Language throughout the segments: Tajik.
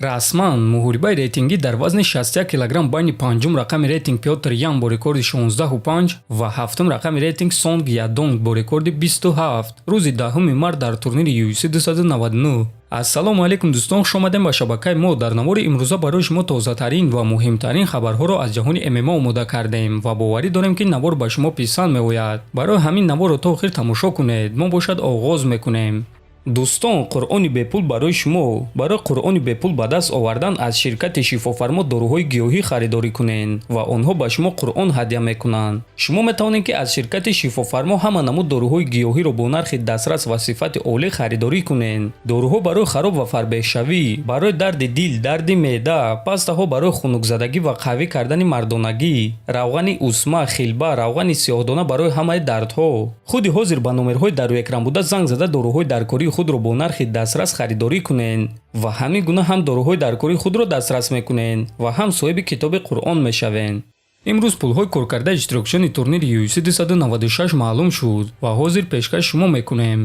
расман муҳорибаи рейтингӣ дар вазни 61 килограмм байни панҷум рақами рейтинг Пётр Ян бо рекорди 16.5 ва ҳафтум рақами рейтинг Сонг Ядонг бо рекорди 27 рӯзи 10 март дар турнири UFC 299. ассалому алайкум дӯстон, хуш омадем ба шабакаи мо. дар навори имрӯза барои шумо тозатарин ва муҳимтарин хабарҳоро аз ҷаҳони ММА омода кардем ва боварӣ дорем ки навор ба шумо писанд меояд. барои ҳамин наворро то охир тамошо кунед. мо бошад оғоз мекунем. дӯстон, қуръони бепул барои шумо. барои қуръони бепул ба даст овардан аз ширкати шифофармо доруҳои гиёҳӣ харидорӣ кунед ва онҳо ба шумо қуръон ҳадя мекунанд. шумо метавонед ки аз ширкати шифофармо ҳама намуд доруҳои гиёҳиро бо нархи дастрас ва сифати олӣ харидорӣ кунед. доруҳо барои хароб ва фарбеҳшавӣ, барои дарди дил, дарди меъда, пастаҳо барои хунукзадагӣ ва қавӣ кардани мардонагӣ, равғани усма, хилба, равғани сиёҳдона барои ҳамаи дардҳо. худи ҳозир ба номерҳои дар рӯи экран буда занг зада доруҳои даркории худро бо нархи дастрас харидорӣ кунед ва ҳамин гуна ҳам доруҳои даркории худро дастрас мекунед ва ҳам соҳиби китоби қуръон мешавед. имрӯз пулҳои коркардаи иштирокчиёни турнири UFC 296 маълум шуд ва ҳозир пешкаш шумо мекунем.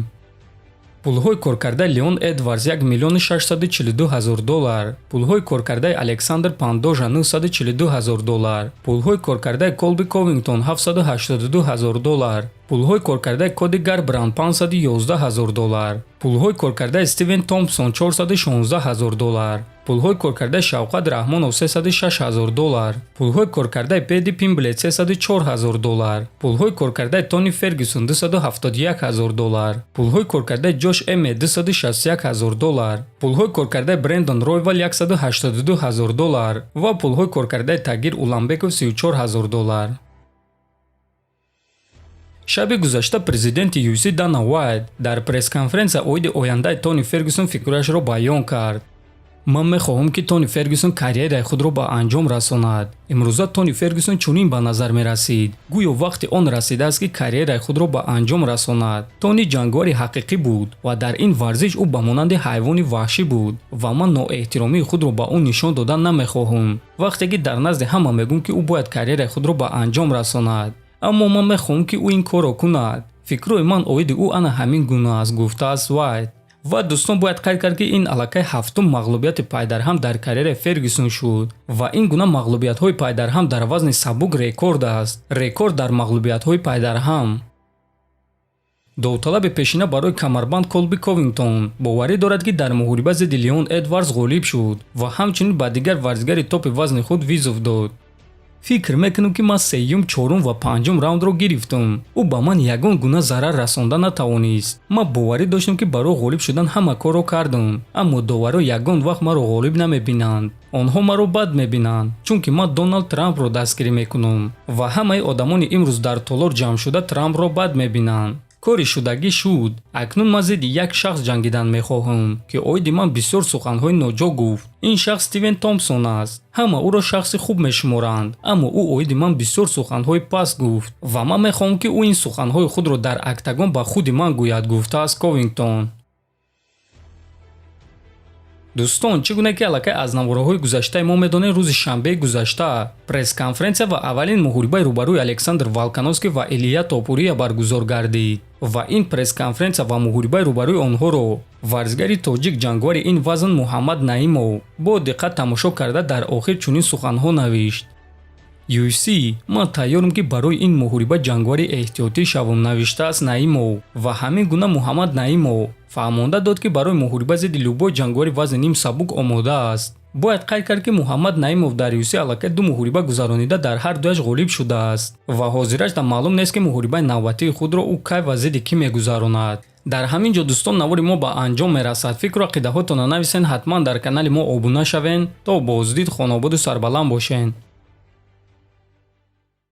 пулҳои коркардаи Леон Эдвардс $1,642,000, пулҳои коркардаи Александр Пандожа $942,000, пулҳои коркардаи Колби Ковингтон $782,000, пулҳои коркардаи Коди Гарбранд $511,000, пулҳои коркардаи Стивен Томпсон $416,000, пулҳои коркардаи Шавқат Раҳмонов $306,000, пулҳои коркардаи Педи Пимблет $304,000, пулҳои коркардаи Тони Фергюсон $271,000, пулҳои коркардаи Ҷош Эммет $261,000, пулҳои коркардаи Брендон Ройвал $182,000 ва пулҳои коркардаи Тагир Уламбеков $34,000. шаби гузашта президенти UFC Дана Вайт дар пресс-конференсия оиди ояндаи Тони Фергюсон фикрашро баён кард. ман мехоҳам ки Тони Фергюсон карьераи худро ба анҷом расонад. имрӯза Тони Фергюсон чунин ба назар мерасид. гӯё вақти он расидааст ки карьераи худро ба анҷом расонад. Тони ҷангвари ҳақиқӣ буд ва дар ин варзиш ӯ ба монанди ҳайвони ваҳшӣ буд ва ман ноэҳтиромии худро ба ӯ нишон додан намехоҳам. вақте ки дар назди ҳама мегӯм ки ӯ бояд карьераи худро ба анҷом расонад, аммо ман мехоҳам ки ӯ ин корро кунад. фикрҳои ман оиди ӯ ана ҳамин гуна аст, гуфтааст Вайт. ва дӯстон, бояд қайд кард ки ин аллакай ҳафтум мағлубияти пайдарҳам дар карьераи Фергюсон шуд ва ин гуна мағлубиятҳои пайдарҳам дар вазни сабук рекорд аст. рекорд дар мағлубиятҳои пайдарҳам. довталаби пешина барои камарбанд Колби Ковингтон боварӣ дорад ки дар муҳориба зидди Леон Эдвардс ғолиб шуд ва ҳамчунин ба дигар варзигари топи вазни худ визов дод. фикр мекунам ки ман сеюм, чорум ва панҷум раундро гирифтам. ӯ ба ман ягон гуна зарар расонда натавонист. ман боварӣ доштам ки барои ғолиб шудан ҳама корро кардам, аммо доваро ягон вақт маро ғолиб намебинанд. онҳо маро бад мебинанд, чунки ман Доналд Трампро дастгирӣ мекунам ва ҳамаи одамони имрӯз дар толор ҷамъшуда Трампро бад мебинанд. кори шудагӣ шуд. акнун ман зидди як шахс ҷангидан мехоҳам ки оиди ман бисёр суханҳои ноҷо гуфт. ин шахс Стивен Томпсон аст. ҳама ӯро шахси хуб мешуморанд, аммо ӯ оиди ман бисёр суханҳои паст гуфт ва ман мехоҳам ки ӯ ин суханҳои худро дар октагон ба худи ман гӯяд, гуфтааст Ковингтон. дӯстон, чӣ гуна ки аллакай аз навораҳои гузаштаи мо медонем, рӯзи шанбеи гузашта пресс-конференсия ва аввалин муҳорибаи рӯбарӯи Александр Волконовский ва Илия Топурия баргузор гардид ва ин пресс-конференсия ва муҳорибаи рӯбарӯи онҳоро варзигари тоҷик ҷангвари ин вазн Муҳаммад Наимов бо диққат тамошо карда дар охир чунин суханҳо навишт: UFC, ман тайёрам ки барои ин муҳориба ҷангвари эҳтиётӣ шавам, навиштааст Наимов ва ҳамин гуна Муҳаммад Наимов фаҳмонда дод ки барои муҳориба зидди Любой ҷангвари вазни ним сабук омода аст. бояд қайд кард ки Муҳаммад Наимов дар UFC аллакай 2 муҳориба гузаронида дар ҳар дуяш ғолиб шудааст ва ҳозирашда маълум нест ки муҳорибаи навбатии худро ӯ кай ва зидди кӣ мегузаронад. дар ҳамин ҷо дӯстон, навори мо ба анҷом мерасад. фикру ақидаҳотонро нависен, ҳатман дар канали мо обуна шавен. то боздид, хонободу сарбаланд бошен.